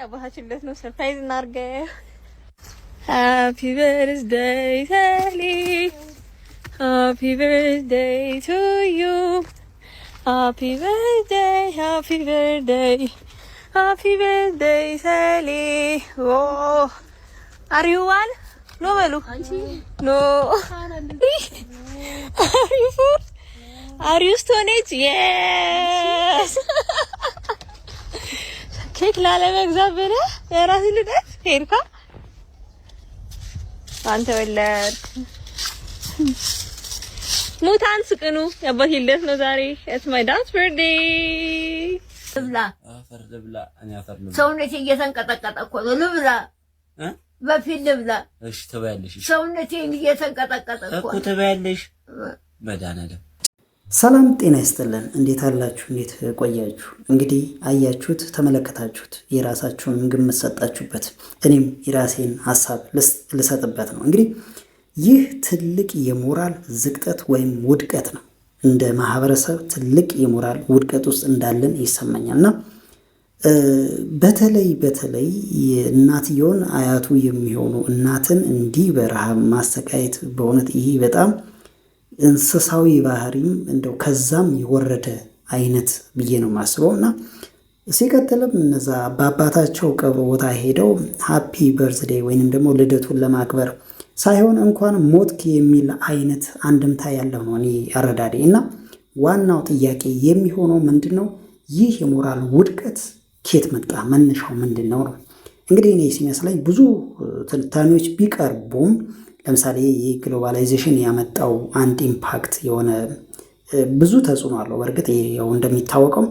አባታችንለት ነው ሰርፕራይዝ እናርገው። Happy birthday Sally, happy birthday to you, happy birthday, happy birthday, happy birthday Sally. Oh, are you one? No belu. No. Are you four? Are you Stone Age? Yes. ኬክ ላለመግዛት ብለህ የራስህ ልደት ሄድካ አንተ ወለድ ሙታን ስቅኑ ያባቴ ልደት ነው ዛሬ። it's my dad's birthday። ልብላ እኔ አፈር ልብላ ሰውነቴ እየተንቀጠቀጠ እኮ ነው። ልብላ በፊት ልብላ። እሺ ተበያለሽ። ሰውነቴ እየተንቀጠቀጠ እኮ ተበያለሽ። መድኃኒዓለም ሰላም ጤና ይስጥልን። እንዴት አላችሁ? እንዴት ቆያችሁ? እንግዲህ አያችሁት፣ ተመለከታችሁት፣ የራሳችሁን ግምት ሰጣችሁበት። እኔም የራሴን ሐሳብ ልሰጥበት ነው። እንግዲህ ይህ ትልቅ የሞራል ዝቅጠት ወይም ውድቀት ነው። እንደ ማህበረሰብ ትልቅ የሞራል ውድቀት ውስጥ እንዳለን ይሰማኛልና በተለይ እናትየውን አያቱ የሚሆኑ እናትን እንዲህ በረሃብ ማሰቃየት በእውነት ይህ በጣም እንስሳዊ ባህሪም እንደው ከዛም የወረደ አይነት ብዬ ነው ማስበው። እና ሲቀጥልም እነዛ በአባታቸው ቀብር ቦታ ሄደው ሃፒ በርዝዴይ ወይንም ደግሞ ልደቱን ለማክበር ሳይሆን እንኳን ሞትክ የሚል አይነት አንድምታ ያለው ነው እኔ አረዳዴ። እና ዋናው ጥያቄ የሚሆነው ምንድነው? ይህ የሞራል ውድቀት ከየት መጣ? መነሻው ምንድነው ነው? እንግዲህ እኔ ሲመስለኝ ብዙ ትንታኔዎች ቢቀርቡም ለምሳሌ የግሎባላይዜሽን ያመጣው አንድ ኢምፓክት የሆነ ብዙ ተጽዕኖ አለው። በእርግጥ ያው እንደሚታወቀው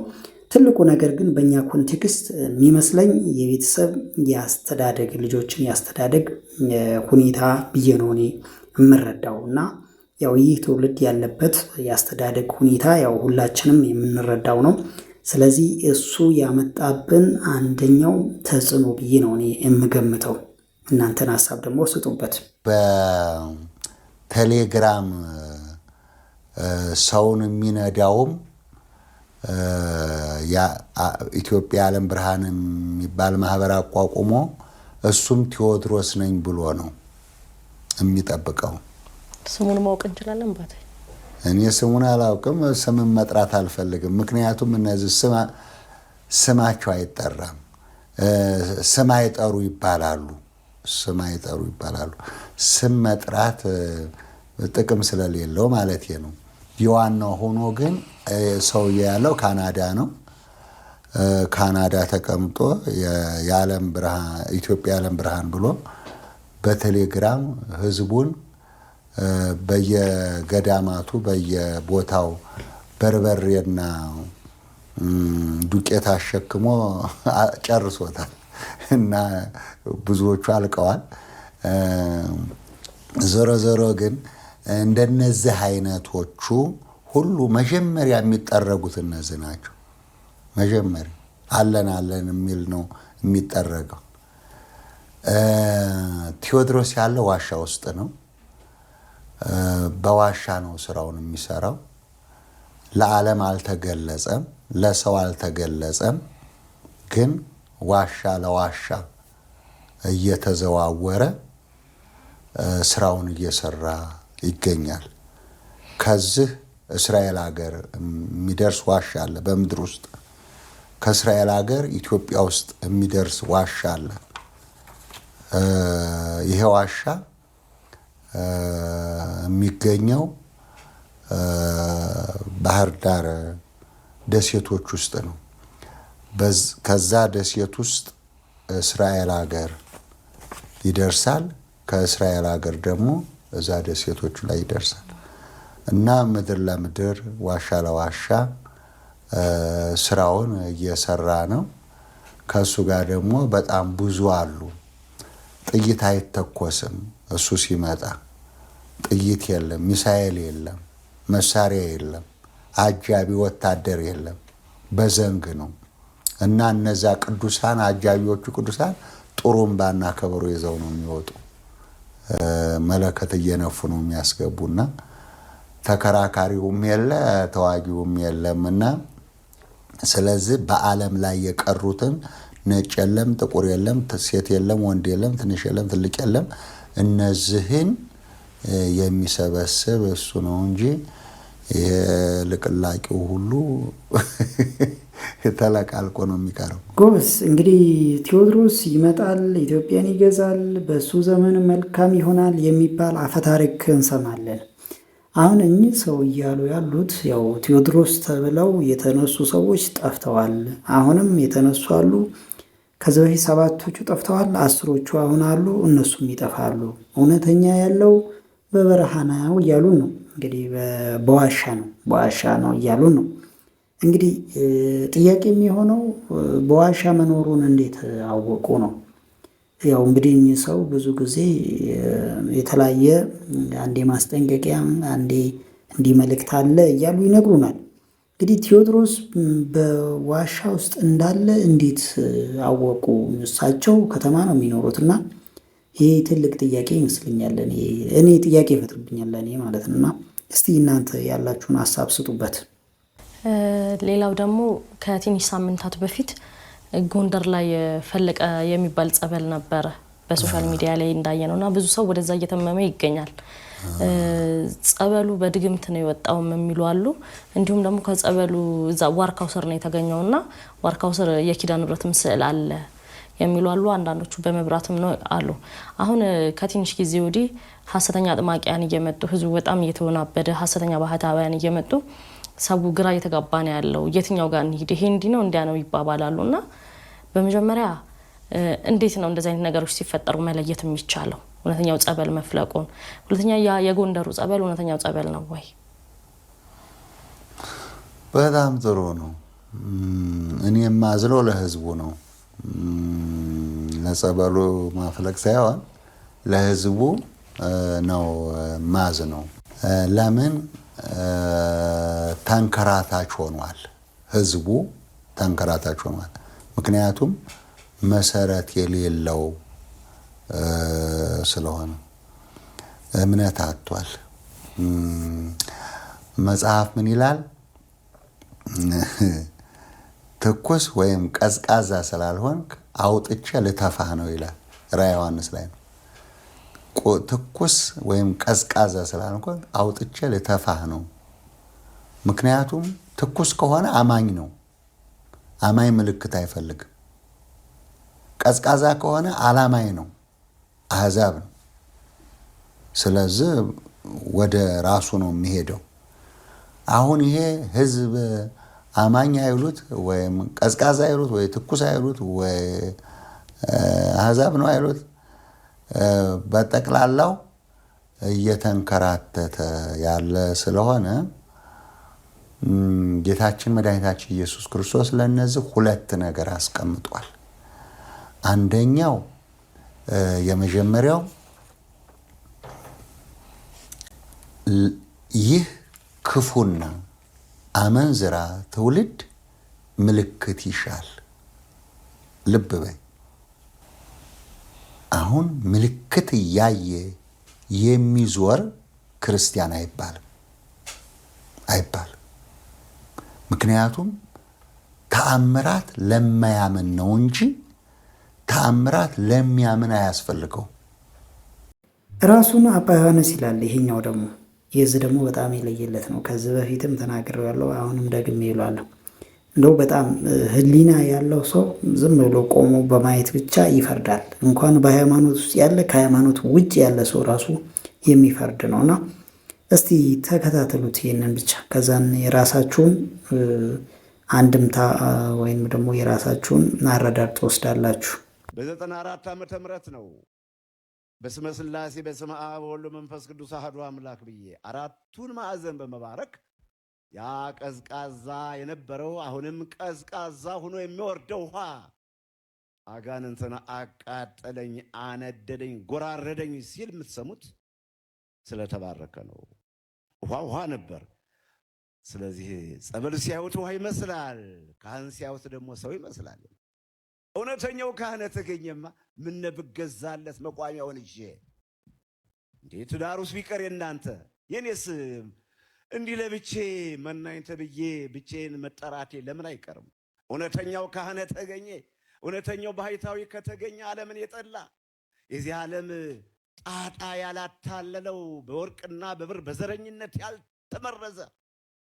ትልቁ ነገር ግን በእኛ ኮንቴክስት የሚመስለኝ የቤተሰብ ያስተዳደግ ልጆችን ያስተዳደግ ሁኔታ ብዬ ነው እኔ የምረዳው። እና ያው ይህ ትውልድ ያለበት ያስተዳደግ ሁኔታ ያው ሁላችንም የምንረዳው ነው። ስለዚህ እሱ ያመጣብን አንደኛው ተጽዕኖ ብዬ ነው እኔ የምገምተው። እናንተን ሐሳብ ደግሞ ስጡበት። በቴሌግራም ሰውን የሚነዳውም ኢትዮጵያ ዓለም ብርሃን የሚባል ማህበር አቋቁሞ እሱም ቴዎድሮስ ነኝ ብሎ ነው የሚጠብቀው። ስሙን ማወቅ እንችላለን ባታ? እኔ ስሙን አላውቅም፣ ስምን መጥራት አልፈልግም። ምክንያቱም እነዚህ ስማቸው አይጠራም፣ ስም አይጠሩ ይባላሉ። ስም መጥራት ጥቅም ስለሌለው ማለት ነው። የዋናው ሆኖ ግን ሰውዬ ያለው ካናዳ ነው። ካናዳ ተቀምጦ የዓለም ብርሃን ኢትዮጵያ ዓለም ብርሃን ብሎ በቴሌግራም ህዝቡን በየገዳማቱ በየቦታው በርበሬና ዱቄት አሸክሞ ጨርሶታል። እና ብዙዎቹ አልቀዋል። ዞሮ ግን እንደነዚህ አይነቶቹ ሁሉ መጀመሪያ የሚጠረጉት እነዚህ ናቸው። መጀመሪያ አለን የሚል ነው የሚጠረገው። ቴዎድሮስ ያለው ዋሻ ውስጥ ነው። በዋሻ ነው ስራውን የሚሰራው። ለዓለም አልተገለጸም፣ ለሰው አልተገለጸም። ግን ዋሻ ለዋሻ እየተዘዋወረ ስራውን እየሰራ ይገኛል። ከዚህ እስራኤል ሀገር የሚደርስ ዋሻ አለ በምድር ውስጥ። ከእስራኤል ሀገር ኢትዮጵያ ውስጥ የሚደርስ ዋሻ አለ። ይሄ ዋሻ የሚገኘው ባህር ዳር ደሴቶች ውስጥ ነው። ከዛ ደሴት ውስጥ እስራኤል ሀገር ይደርሳል። ከእስራኤል ሀገር ደግሞ እዛ ደሴቶቹ ላይ ይደርሳል። እና ምድር ለምድር ዋሻ ለዋሻ ስራውን እየሰራ ነው። ከሱ ጋር ደግሞ በጣም ብዙ አሉ። ጥይት አይተኮስም። እሱ ሲመጣ ጥይት የለም፣ ሚሳኤል የለም፣ መሳሪያ የለም፣ አጃቢ ወታደር የለም። በዘንግ ነው። እና እነዛ ቅዱሳን አጃቢዎቹ ቅዱሳን ጥሩምባና ከበሮ ይዘው ነው የሚወጡ። መለከት እየነፉ ነው የሚያስገቡና ተከራካሪውም የለ ተዋጊውም የለምና ስለዚህ በዓለም ላይ የቀሩትን ነጭ የለም፣ ጥቁር የለም፣ ሴት የለም፣ ወንድ የለም፣ ትንሽ የለም፣ ትልቅ የለም። እነዚህን የሚሰበስብ እሱ ነው እንጂ የልቅላቂው ሁሉ ተለቃልቆ ነው የሚቀረው። ጎበዝ። እንግዲህ ቴዎድሮስ ይመጣል፣ ኢትዮጵያን ይገዛል፣ በሱ ዘመን መልካም ይሆናል የሚባል አፈታሪክ እንሰማለን። አሁን እኚህ ሰው እያሉ ያሉት ያው ቴዎድሮስ ተብለው የተነሱ ሰዎች ጠፍተዋል። አሁንም የተነሱ አሉ። ከዚህ በፊት 7ቶቹ ጠፍተዋል፣ 10ዎቹ አሁን አሉ፣ እነሱም ይጠፋሉ። እውነተኛ ያለው በበረሃ ነው እያሉ ነው። እንግዲህ በዋሻ ነው እያሉ ነው። እንግዲህ ጥያቄ የሚሆነው በዋሻ መኖሩን እንዴት አወቁ ነው። ያው እንግዲህ እኚህ ሰው ብዙ ጊዜ የተለያየ አንዴ ማስጠንቀቂያ አንዴ እንዲህ መልእክት አለ እያሉ ይነግሩናል። እንግዲህ ቴዎድሮስ በዋሻ ውስጥ እንዳለ እንዴት አወቁ? እሳቸው ከተማ ነው የሚኖሩት እና ይሄ ትልቅ ጥያቄ ይመስለኛል። እኔ ጥያቄ ይፈጥርብኛል እኔ ማለት ነው። እና እስቲ እናንተ ያላችሁን ሀሳብ ስጡበት። ሌላው ደግሞ ከትንሽ ሳምንታት በፊት ጎንደር ላይ ፈለቀ የሚባል ጸበል ነበረ በሶሻል ሚዲያ ላይ እንዳየነውና ብዙ ሰው ወደዛ እየተመመ ይገኛል። ጸበሉ በድግምት ነው የወጣው የሚሉ አሉ። እንዲሁም ደግሞ ከጸበሉ እዛ ዋርካው ስር ነው የተገኘውና ዋርካው ስር የኪዳነ ምሕረትም ስዕል አለ የሚሉ አሉ። አንዳንዶቹ በመብራትም ነው አሉ። አሁን ከትንሽ ጊዜ ወዲህ ሐሰተኛ አጥማቂያን እየመጡ ህዝቡ በጣም እየተወናበደ ሐሰተኛ ባህታውያን እየመጡ ሰው ግራ እየተጋባ ነው ያለው። የትኛው ጋር እንሂድ፣ ይሄ እንዲህ ነው እንዲያ ነው ይባባላሉና በመጀመሪያ እንዴት ነው እንደዚህ አይነት ነገሮች ሲፈጠሩ መለየት የሚቻለው? እውነተኛው ጸበል መፍለቁን። ሁለተኛ የጎንደሩ ጸበል እውነተኛው ጸበል ነው ወይ? በጣም ጥሩ ነው። እኔም ማዝለው ለህዝቡ ነው። ለጸበሉ ማፍለቅ ሳይሆን ለህዝቡ ነው ማዝ ነው። ለምን ተንከራታች ሆኗል? ህዝቡ ተንከራታች ሆኗል። ምክንያቱም መሰረት የሌለው ስለሆነ እምነት አጥቷል። መጽሐፍ ምን ይላል? ትኩስ ወይም ቀዝቃዛ ስላልሆንክ አውጥቼ ልተፋህ ነው ይላል። ራዕየ ዮሐንስ ላይ ነው። ትኩስ ወይም ቀዝቃዛ ስላልሆንክ አውጥቼ ልተፋህ ነው። ምክንያቱም ትኩስ ከሆነ አማኝ ነው። አማኝ ምልክት አይፈልግም። ቀዝቃዛ ከሆነ አላማኝ ነው፣ አህዛብ ነው። ስለዚህ ወደ ራሱ ነው የሚሄደው። አሁን ይሄ ህዝብ አማኝ አይሉት ወይም ቀዝቃዛ አይሉት ወይ ትኩስ አይሉት ወይ አህዛብ ነው አይሉት፣ በጠቅላላው እየተንከራተተ ያለ ስለሆነ ጌታችን መድኃኒታችን ኢየሱስ ክርስቶስ ለነዚህ ሁለት ነገር አስቀምጧል። አንደኛው የመጀመሪያው ይህ ክፉና አመንዝራ ትውልድ ምልክት ይሻል። ልብ በይ። አሁን ምልክት እያየ የሚዞር ክርስቲያን አይባልም። ምክንያቱም ተአምራት ለማያምን ነው እንጂ ተአምራት ለሚያምን አያስፈልገው። ራሱን አባ ዮሐንስ ይላል። ይሄኛው ደግሞ የዚህ ደግሞ በጣም የለየለት ነው። ከዚህ በፊትም ተናግሬዋለሁ፣ አሁንም ደግሜ እላለሁ። እንደው በጣም ህሊና ያለው ሰው ዝም ብሎ ቆሞ በማየት ብቻ ይፈርዳል። እንኳን በሃይማኖት ውስጥ ያለ ከሃይማኖት ውጭ ያለ ሰው ራሱ የሚፈርድ ነውና እስቲ ተከታተሉት ይሄንን ብቻ። ከዛን የራሳችሁን አንድምታ ወይም ደግሞ የራሳችሁን አረዳድ ትወስዳላችሁ። በ94 ዓመተ ምህረት ነው በስመ ሥላሴ በስመ አብ ወወልድ ወመንፈስ ቅዱስ አሐዱ አምላክ ብዬ አራቱን ማዕዘን በመባረክ ያ ቀዝቃዛ የነበረው አሁንም ቀዝቃዛ ሆኖ የሚወርደው ውሃ አጋንንትን አቃጠለኝ፣ አነደደኝ፣ ጎራረደኝ ሲል የምትሰሙት ስለተባረከ ነው። ውሃ ነበር። ስለዚህ ጸበል ሲያዩት ውሃ ይመስላል፣ ካህን ሲያዩት ደግሞ ሰው ይመስላል። እውነተኛው ካህን ተገኘማ ምን ብገዛለት መቋሚያውን እጄ እንዴ ትዳሩስ ቢቀር የናንተ የኔስ እንዲህ ለብቼ መናኝ ተብዬ ብቼን መጠራቴ ለምን አይቀርም? እውነተኛው ካህን ተገኘ። እውነተኛው ባህታዊ ከተገኘ ዓለምን የጠላ የዚህ ዓለም ጣጣ ያላታለለው በወርቅና በብር በዘረኝነት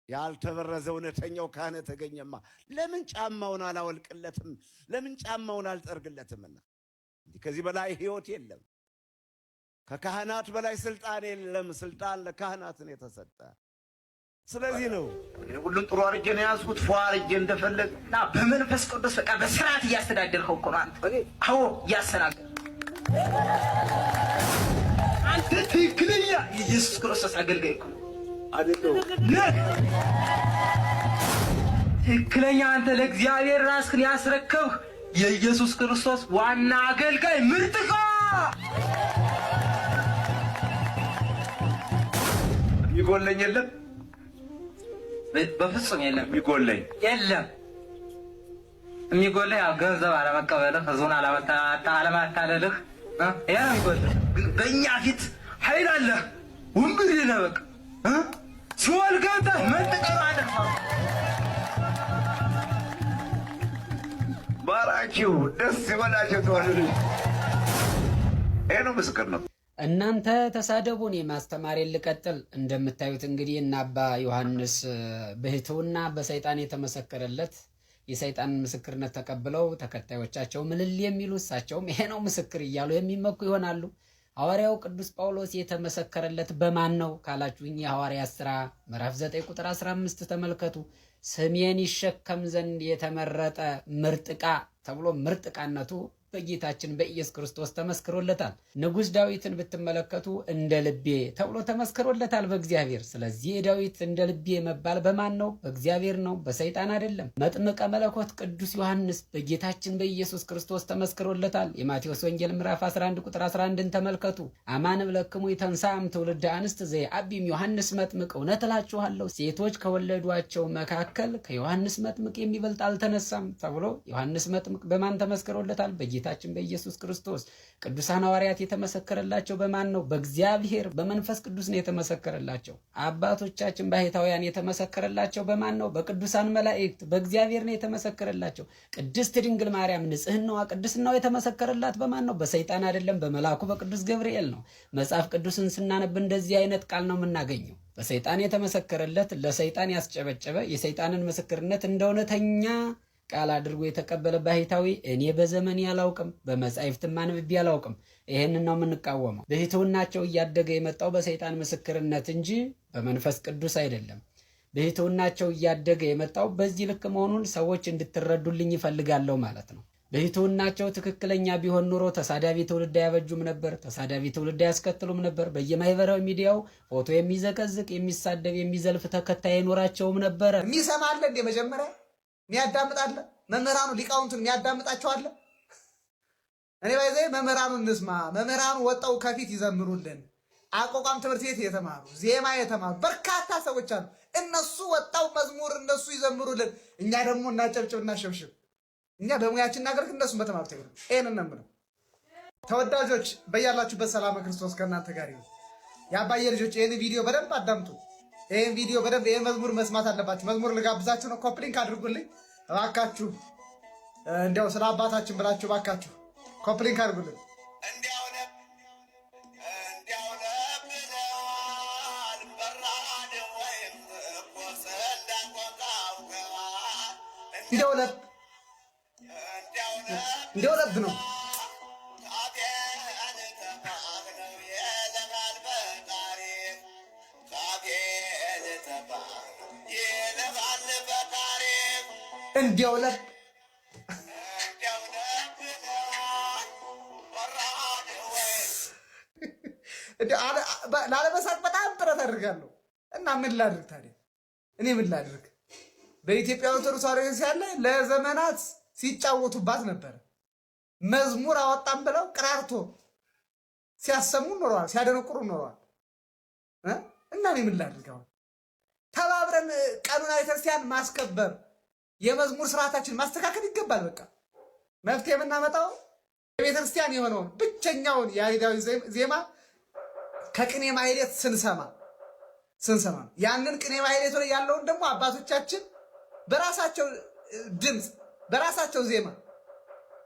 ያልተበረዘ እውነተኛው ካህን ተገኘማ ለምን ጫማውን አላወልቅለትም? ለምን ጫማውን አልጠርግለትምና? ከዚህ በላይ ሕይወት የለም። ከካህናት በላይ ስልጣን የለም። ስልጣን ለካህናት ነው የተሰጠ። ስለዚህ ነው ሁሉን ጥሩ አርጀ ነው ያዝኩት። ፏ አርጀ እንደፈለግና በመንፈስ ቅዱስ በቃ በስርዓት እያስተዳደርከው እኮ ነው አንተ። አዎ እያስተናገር አንተ ትክክለኛ የኢየሱስ ክርስቶስ አገልጋይ እኮ አይደለም። ትክክለኛ አንተ ለእግዚአብሔር ራስህን ያስረከብህ የኢየሱስ ክርስቶስ ዋና አገልጋይ ምርጥቃ ይጎለኝ የለም። በፍጹም የለም። የሚጎለኝ የለም። የሚጎለኝ ያው ገንዘብ አለመቀበልህ፣ ህዝቡን አለማታለልህ ያ የሚጎለኝ። ግን በእኛ ፊት ኃይል አለ። ወንብር ነህ በቃ ሲወል ገብተህ መንጥቀር አለ። ባራኪው ደስ ይበላችሁ ተወልዱ። ይሄ ነው ምስክር ነው። እናንተ ተሳደቡ፣ እኔ ማስተማሬን ልቀጥል። እንደምታዩት እንግዲህ እና አባ ዮሐንስ በህትውና በሰይጣን የተመሰከረለት የሰይጣንን ምስክርነት ተቀብለው ተከታዮቻቸው ምልል የሚሉ እሳቸውም ይሄ ነው ምስክር እያሉ የሚመኩ ይሆናሉ። ሐዋርያው ቅዱስ ጳውሎስ የተመሰከረለት በማን ነው ካላችሁኝ የሐዋርያት ሥራ ምዕራፍ 9 ቁጥር 15 ተመልከቱ። ስሜን ይሸከም ዘንድ የተመረጠ ምርጥ ዕቃ ተብሎ ምርጥ ዕቃነቱ በጌታችን በኢየሱስ ክርስቶስ ተመስክሮለታል። ንጉሥ ዳዊትን ብትመለከቱ እንደ ልቤ ተብሎ ተመስክሮለታል በእግዚአብሔር። ስለዚህ ዳዊት እንደ ልቤ መባል በማን ነው? በእግዚአብሔር ነው፣ በሰይጣን አይደለም። መጥምቀ መለኮት ቅዱስ ዮሐንስ በጌታችን በኢየሱስ ክርስቶስ ተመስክሮለታል። የማቴዎስ ወንጌል ምዕራፍ 11 ቁጥር 11ን ተመልከቱ። አማን እብለክሙ ይተንሣም ትውልደ አንስት ዘየዐቢም ዮሐንስ መጥምቅ፣ እውነት እላችኋለሁ ሴቶች ከወለዷቸው መካከል ከዮሐንስ መጥምቅ የሚበልጥ አልተነሳም ተብሎ ዮሐንስ መጥምቅ በማን ተመስክሮለታል? ጌታችን በኢየሱስ ክርስቶስ። ቅዱሳን ሐዋርያት የተመሰከረላቸው በማን ነው? በእግዚአብሔር በመንፈስ ቅዱስ ነው የተመሰከረላቸው። አባቶቻችን ባህታውያን የተመሰከረላቸው በማን ነው? በቅዱሳን መላእክት በእግዚአብሔር ነው የተመሰከረላቸው። ቅድስት ድንግል ማርያም ንጽሕናዋ ቅድስናዋ የተመሰከረላት በማን ነው? በሰይጣን አይደለም፣ በመልአኩ በቅዱስ ገብርኤል ነው። መጽሐፍ ቅዱስን ስናነብ እንደዚህ አይነት ቃል ነው የምናገኘው። በሰይጣን የተመሰከረለት ለሰይጣን ያስጨበጨበ የሰይጣንን ምስክርነት እንደ እውነተኛ ቃል አድርጎ የተቀበለ ባህታዊ እኔ በዘመኔ አላውቅም፣ በመጻሕፍትም አንብቤ አላውቅም። ይሄንን ነው የምንቃወመው። ባህታውናቸው እያደገ የመጣው በሰይጣን ምስክርነት እንጂ በመንፈስ ቅዱስ አይደለም። ባህታውናቸው እያደገ የመጣው በዚህ ልክ መሆኑን ሰዎች እንድትረዱልኝ ይፈልጋለሁ ማለት ነው። ባህታውናቸው ትክክለኛ ቢሆን ኑሮ ተሳዳቢ ትውልድ አያበጁም ነበር፣ ተሳዳቢ ትውልድ አያስከትሉም ነበር። በየማህበራዊ ሚዲያው ፎቶ የሚዘቀዝቅ የሚሳደብ የሚዘልፍ ተከታይ አይኖራቸውም ነበር። የሚሰማለ እንደ መጀመሪያ የሚያዳምጣለ መምህራኑ ሊቃውንቱን የሚያዳምጣቸዋለ። እኔ ባይዘ መምህራኑን እንስማ። መምህራኑ ወጣው ከፊት ይዘምሩልን። አቋቋም ትምህርት ቤት የተማሩ ዜማ የተማሩ በርካታ ሰዎች አሉ። እነሱ ወጣው መዝሙር እነሱ ይዘምሩልን፣ እኛ ደግሞ እናጨብጭብ እናሸብሽብ። እኛ በሙያችን እናገርክ፣ እነሱ በተማሩት ይሁን። ይሄን ነው። ተወዳጆች በያላችሁበት ሰላም ክርስቶስ ከእናንተ ጋር ይሁን። የአባዬ ልጆች ይሄን ቪዲዮ በደንብ አዳምጡ። ይሄን ቪዲዮ በደንብ ይሄን መዝሙር መስማት አለባችሁ። መዝሙር ልጋብዛችሁ ነው። ኮፕሊንክ አድርጉልኝ እባካችሁ። እንዲያው ስለ አባታችን ብላችሁ እባካችሁ ኮፕሊንክ አድርጉልኝ። እንዲያው ለብ ነው። እንዲያው ለብ ላለመሳቅ በጣም ጥረት አድርጋለሁ እና ምን ላድርግ ታዲያ? እኔ ምን ላድርግ? በኢትዮጵያ ኦርቶዶክስ ተዋሕዶ ቤተክርስቲያን ላይ ለዘመናት ሲጫወቱባት ነበር። መዝሙር አወጣም ብለው ቅራርቶ ሲያሰሙ ኖረዋል፣ ሲያደነቁሩ ኖረዋል። እና እኔ ምን ላድርግ? አሁን ተባብረን ቀኑና ቤተክርስቲያን ማስከበር የመዝሙር ስርዓታችን ማስተካከል ይገባል። በቃ መፍትሄ የምናመጣው የቤተክርስቲያን የሆነውን ብቸኛውን ያሬዳዊ ዜማ ከቅኔ ማህሌት ስንሰማ ያንን ቅኔ ማህሌት ላይ ያለውን ደግሞ አባቶቻችን በራሳቸው ድምፅ በራሳቸው ዜማ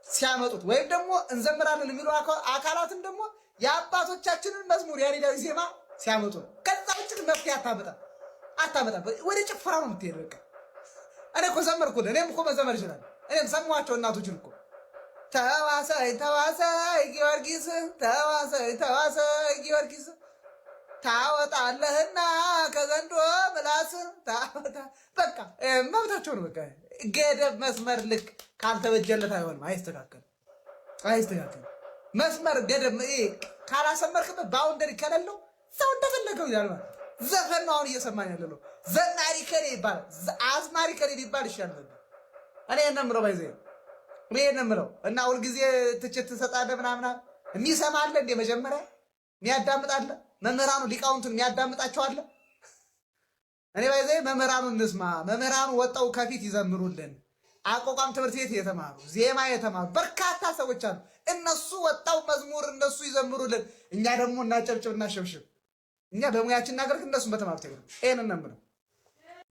ሲያመጡት ወይም ደግሞ እንዘምራለን የሚሉ አካላትን ደግሞ የአባቶቻችንን መዝሙር ያሬዳዊ ዜማ ሲያመጡ ነው። ከዛ ውጭ መፍትሄ አታመጣም። ወደ ጭፈራ ነው የምትሄድ። በቃ እኔ እኮ ዘመርኩልህ። እኔም እኮ መዘመር ይችላል። እኔም ሰማኋቸው እናቶችን እኮ ተዋሰይ ጊዮርጊስ ተዋሰይ ጊዮርጊስ ታወጣለህና ከዘንዶ ምላስ በቃ መብታቸው ነው። በቃ ገደብ መስመር ልክ ካልተበጀለት አይሆንም፣ አይስተካከልም። መስመር ገደብ ካላሰመርክበት ባውንደሪ ከሌለው ሰው እንደፈለገው ይላል ማለት ዘፈን ነው። አሁን እየሰማን ያለው ዘናሪ ከሌ ይባላል፣ አዝማሪ ከሌ ሊባል ይሻላል። እኔ የምለው ባይዘ እኔ የምለው እና ሁልጊዜ ትችት ትሰጣለህ ምናምን የሚሰማለ እንደ መጀመሪያ የሚያዳምጣለ መምህራኑ ሊቃውንቱን የሚያዳምጣቸዋለ። እኔ ባይዘ መምህራኑን እንስማ። መምህራኑ ወጣው ከፊት ይዘምሩልን። አቋቋም ትምህርት ቤት የተማሩ ዜማ የተማሩ በርካታ ሰዎች አሉ። እነሱ ወጣው መዝሙር እነሱ ይዘምሩልን፣ እኛ ደግሞ እናጨብጭብ እናሸብሽብ። እኛ በሙያችን እናገር፣ እነሱን በተማሩት ይሄን ነው የምለው።